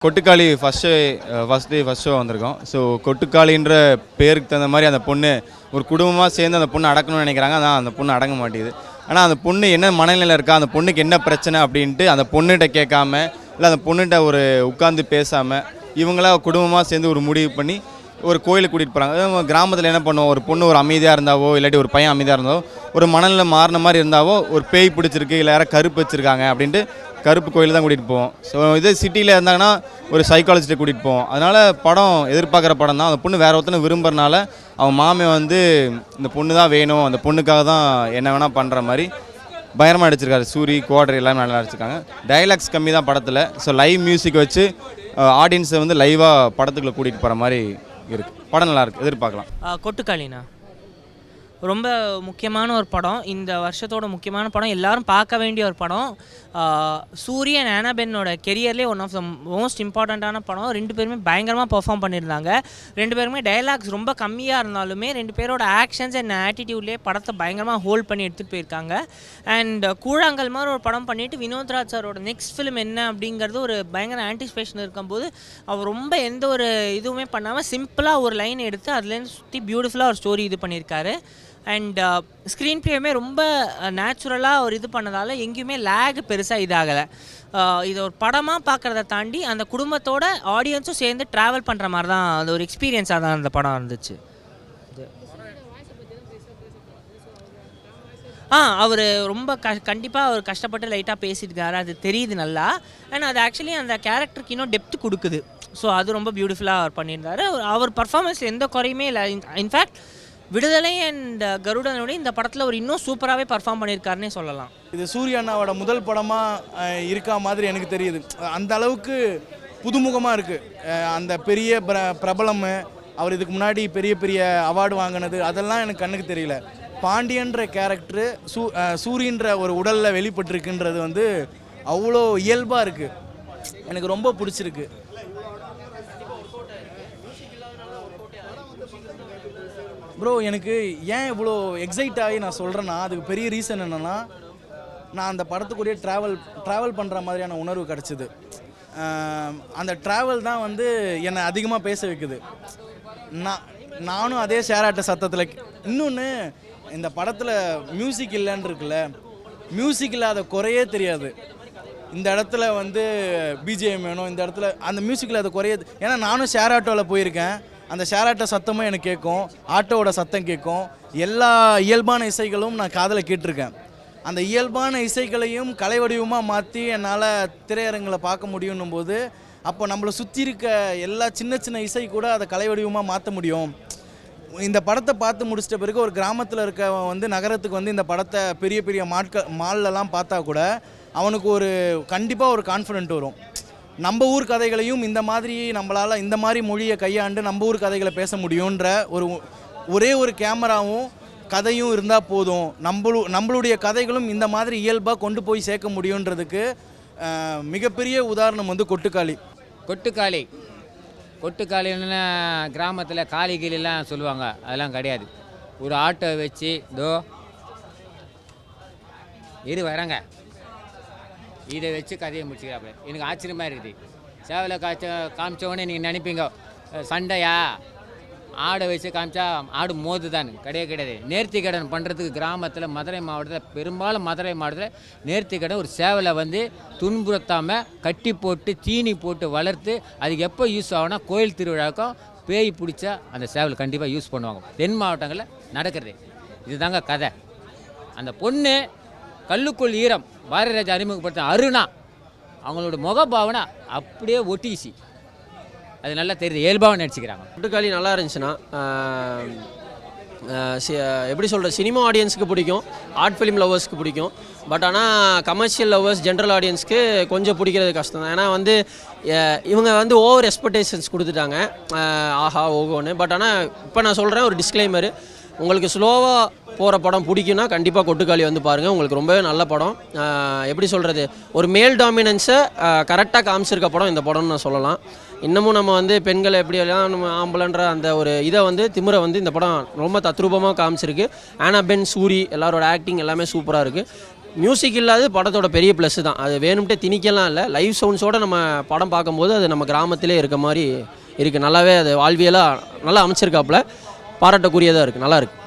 Kottukkaali first show வந்திருக்கோம். So கொட்டுக்காளின்ற பேருக்கு தகுந்த மாதிரி அந்த பொண்ணு ஒரு குடும்பமாக சேர்ந்து அந்த பொண்ணு அடக்கணும்னு நினைக்கிறாங்க. அதான் அந்த பொண்ணு அடங்க மாட்டேங்குது. ஆனால் அந்த பொண்ணு என்ன மனநிலையில் இருக்கா, அந்த பொண்ணுக்கு என்ன பிரச்சனை அப்படின்ட்டு அந்த பொண்ணுகிட்ட கேட்காம, இல்லை அந்த பொண்ணுகிட்ட ஒரு உட்காந்து பேசாமல் இவங்களா குடும்பமாக சேர்ந்து ஒரு முடிவு பண்ணி ஒரு கோயிலுக்கு கூட்டிகிட்டு போகிறாங்க. கிராமத்தில் என்ன பண்ணுவோம், ஒரு பொண்ணு ஒரு அமைதியாக இருந்தாவோ இல்லாட்டி ஒரு பையன் அமைதியாக இருந்தாவோ ஒரு மனநிலை மாறின மாதிரி இருந்தாவோ ஒரு பேய் பிடிச்சிருக்கு இல்லை யாராவது கருப்பு வச்சுருக்காங்க அப்படின்ட்டு கருப்பு கோயில் தான் கூட்டிகிட்டு போவோம். ஸோ இதே சிட்டியில் இருந்தாங்கன்னா ஒரு சைக்காலஜிஸ்ட்டை கூட்டிகிட்டு போவோம். அதனால் படம் எதிர்பார்க்குற படம் தான். அந்த பொண்ணு வேறு ஒருத்தனை விரும்புறனால அவன் மாமே வந்து இந்த பொண்ணு தான் வேணும், அந்த பொண்ணுக்காக தான் என்ன வேணால் பண்ணுற மாதிரி பயங்கரமாக அடிச்சிருக்காரு. சூரி குவாட்ரு எல்லாமே நல்லா அடிச்சிருக்காங்க. டைலாக்ஸ் கம்மி தான் படத்தில். ஸோ லைவ் மியூசிக் வச்சு ஆடியன்ஸை வந்து லைவாக படத்துக்குள்ளே கூட்டிகிட்டு போகிற மாதிரி இருக்குது. படம் நல்லாயிருக்கு, எதிர்பார்க்கலாம். கொட்டுக்காளினா ரொம்ப முக்கியமான ஒரு படம், இந்த வருஷத்தோட முக்கியமான படம், எல்லாரும் பார்க்க வேண்டிய ஒரு படம். சூரிய அண்ட் ஆனாபென்னோட கெரியர்லேயே ஒன் ஆஃப் த மோஸ்ட் இம்பார்ட்டண்ட்டான படம். ரெண்டு பேருமே பயங்கரமாக பெர்ஃபார்ம் பண்ணியிருந்தாங்க. ரெண்டு பேருமே டைலாக்ஸ் ரொம்ப கம்மியாக இருந்தாலுமே ரெண்டு பேரோட ஆக்ஷன்ஸ் அண்ட் ஆட்டிடியூட்லேயே படத்தை பயங்கரமாக ஹோல்ட் பண்ணி எடுத்துகிட்டு போயிருக்காங்க. அண்ட் கூழாங்கல் மாதிரி ஒரு படம் பண்ணிவிட்டு வினோத்ராஜ் சாரோட நெக்ஸ்ட் ஃபிலிம் என்ன அப்படிங்கிறது ஒரு பயங்கர ஆன்டிசிபேஷன் இருக்கும்போது அவர் ரொம்ப எந்த ஒரு இதுவுமே பண்ணாமல் சிம்பிளாக ஒரு லைன் எடுத்து அதுலேருந்து சுற்றி பியூட்டிஃபுல்லாக ஒரு ஸ்டோரி இது பண்ணியிருக்காரு. அண்ட் ஸ்க்ரீன் ப்ளேயுமே ரொம்ப நேச்சுரலாக ஒரு இது பண்ணதால் எங்கேயுமே லேக் பெருசாக இதாகலை. இதை ஒரு படமாக பார்க்குறத தாண்டி அந்த குடும்பத்தோட ஆடியன்ஸும் சேர்ந்து ட்ராவல் பண்ணுற மாதிரி தான் அந்த ஒரு எக்ஸ்பீரியன்ஸாக தான் அந்த படம் இருந்துச்சு. அவர் ரொம்ப கண்டிப்பாக அவர் கஷ்டப்பட்டு லைட்டாக பேசியிருக்காரு, அது தெரியுது நல்லா. அண்ட் அது ஆக்சுவலி அந்த கேரக்டருக்கு இன்னும் டெப்த் கொடுக்குது. ஸோ அது ரொம்ப பியூட்டிஃபுல்லாக அவர் பண்ணியிருந்தார். அவர் பர்ஃபார்மன்ஸ் எந்த குறையுமே இல்லை. இன்ஃபேக்ட் விடுதலை அண்ட் கருடனோட இந்த படத்தில் ஒரு இன்னும் சூப்பராகவே பர்ஃபார்ம் பண்ணியிருக்காருன்னே சொல்லலாம். இது சூர்யா அண்ணாவோட முதல் படமாக இருக்கா மாதிரி எனக்கு தெரியுது. அந்த அளவுக்கு புதுமுகமாக இருக்குது. அந்த பெரிய பிரபலம், அவர் இதுக்கு முன்னாடி பெரிய பெரிய அவார்டு வாங்கினது அதெல்லாம் எனக்கு கண்ணுக்கு தெரியல. பாண்டியன்ற கேரக்டரு சூரியன்ற ஒரு உடலில் வெளிப்பட்டிருக்குன்றது வந்து அவ்வளோ இயல்பாக இருக்குது. எனக்கு ரொம்ப பிடிச்சிருக்கு. ப்ரோ, எனக்கு ஏன் இவ்வளோ எக்ஸைட் ஆகி நான் சொல்கிறேன்னா அதுக்கு பெரிய ரீசன் என்னென்னா, நான் அந்த படத்துக்குரிய ட்ராவல் பண்ணுற மாதிரியான உணர்வு கிடச்சிது. அந்த ட்ராவல் தான் வந்து என்னை அதிகமாக பேச வைக்குது. நானும் அதே ஷேராட்ட சத்தத்தில். இன்னொன்று, இந்த படத்தில் மியூசிக் இல்லைன்னு இருக்குல்ல, மியூசிக் இல்லாத குறையே தெரியாது. இந்த இடத்துல வந்து பிஜிஎம் வேணும், இந்த இடத்துல அந்த மியூசிக் இல்லாத குறையாது. ஏன்னா நானும் ஷேர் ஆட்டோவில் போயிருக்கேன். அந்த ஷேர் ஆட்டோ சத்தமும் எனக்கு கேட்கும், ஆட்டோவோட சத்தம் கேட்கும். எல்லா இயல்பான இசைகளும் நான் காதில் கேட்டிருக்கேன். அந்த இயல்பான இசைகளையும் கலை வடிவமாக மாற்றி என்னால் திரையரங்களை பார்க்க முடியும்னும் போது, அப்போ நம்மளை சுற்றி இருக்க எல்லா சின்ன சின்ன இசை கூட அதை கலை வடிவமாக மாற்ற முடியும். இந்த படத்தை பார்த்து முடிச்சிட்ட பிறகு ஒரு கிராமத்தில் இருக்க வந்து நகரத்துக்கு வந்து இந்த படத்தை பெரிய பெரிய மால்லலாம் பார்த்தா கூட அவனுக்கு ஒரு கண்டிப்பாக ஒரு கான்ஃபிடென்ட் வரும். நம்ம ஊர் கதைகளையும் இந்த மாதிரி நம்மளால் இந்த மாதிரி மொழியை கையாண்டு நம்ம ஊர் கதைகளை பேச முடியுன்ற ஒரே ஒரு கேமராவும் கதையும் இருந்தால் போதும். நம்மளுடைய கதைகளும் இந்த மாதிரி இயல்பாக கொண்டு போய் சேர்க்க முடியுன்றதுக்கு மிகப்பெரிய உதாரணம் வந்து கொட்டுக்காளின்னு கிராமத்தில் காளிகிலாம் சொல்லுவாங்க. அதெல்லாம் கிடையாது. ஒரு ஆட்டோ வச்சு வரங்க இதை வச்சு கதையை முடிச்சுக்கிறாப்புல. எனக்கு ஆச்சரியமாக இருக்குது. சேவலை காமிச்சோடனே நீங்கள் நினைப்பீங்க சண்டையா, ஆடை வச்சு காமிச்சா ஆடு மோது தான். கிடையாது. நேர்த்தி கடன் பண்ணுறதுக்கு கிராமத்தில் மதுரை மாவட்டத்தில், பெரும்பாலும் மதுரை மாவட்டத்தில் நேர்த்தி கடன் ஒரு சேவலை வந்து துன்புறுத்தாமல் கட்டி போட்டு தீனி போட்டு வளர்த்து அதுக்கு எப்போ யூஸ் ஆகும்னா கோயில் திருவிழாவுக்கும் பேய் பிடிச்சா அந்த சேவல் கண்டிப்பாக யூஸ் பண்ணுவாங்க. தென் மாவட்டங்களில் நடக்கிறது இதுதாங்க கதை. அந்த பொண்ணு கல்லுக்குள் ஈரம் பாரதிராஜா அறிமுகப்படுத்த அருணா அவங்களோட முகபாவனை அப்படியே ஒட்டிச்சு. அது நல்லா தெரியுது, இயல்பாக நடிச்சுக்கிறாங்க. கொட்டுக்காளி நல்லா இருந்துச்சுன்னா எப்படி சொல்கிற, சினிமா ஆடியன்ஸுக்கு பிடிக்கும், ஆர்ட் ஃபிலிம் லவ்வர்ஸ்க்கு பிடிக்கும். பட் ஆனால் கமர்ஷியல் லவ்வர்ஸ், ஜென்ரல் ஆடியன்ஸ்க்கு கொஞ்சம் பிடிக்கிறது கஷ்டம் தான். ஏன்னா வந்து இவங்க வந்து ஓவர் எக்ஸ்பெக்டேஷன்ஸ் கொடுத்துட்டாங்க, ஆஹா ஓகோன்னு. பட் ஆனால் இப்போ நான் சொல்கிறேன் ஒரு டிஸ்க்ளைமரு, உங்களுக்கு ஸ்லோவாக போகிற படம் பிடிக்குன்னா கண்டிப்பாக கொட்டுக்காளி வந்து பாருங்கள். உங்களுக்கு ரொம்பவே நல்ல படம். எப்படி சொல்கிறது, ஒரு மேல் டாமினன்ஸை கரெக்டாக காமிச்சிருக்க படம் இந்த படம்னு நான் சொல்லலாம். இன்னமும் நம்ம வந்து பெண்களை எப்படியெல்லாம் நம்ம ஆம்பளைன்ற அந்த ஒரு இதை வந்து திமிரை வந்து இந்த படம் ரொம்ப தத்ரூபமாக காமிச்சிருக்கு. ஆனாபென், சூரி எல்லாரோட ஆக்டிங் எல்லாமே சூப்பராக இருக்குது. மியூசிக் இல்லாத படத்தோட பெரிய ப்ளஸ் தான். அது வேணும்ட்டே திணிக்கலாம் இல்லை, லைவ் சவுண்ட்ஸோடு நம்ம படம் பார்க்கும்போது அது நம்ம கிராமத்திலே இருக்க மாதிரி இருக்குது. நல்லாவே அது வாழ்வியலாக நல்லா அமைச்சிருக்காப்புல, பாராட்டக்கூடியதாக இருக்குது, நல்லா இருக்குது.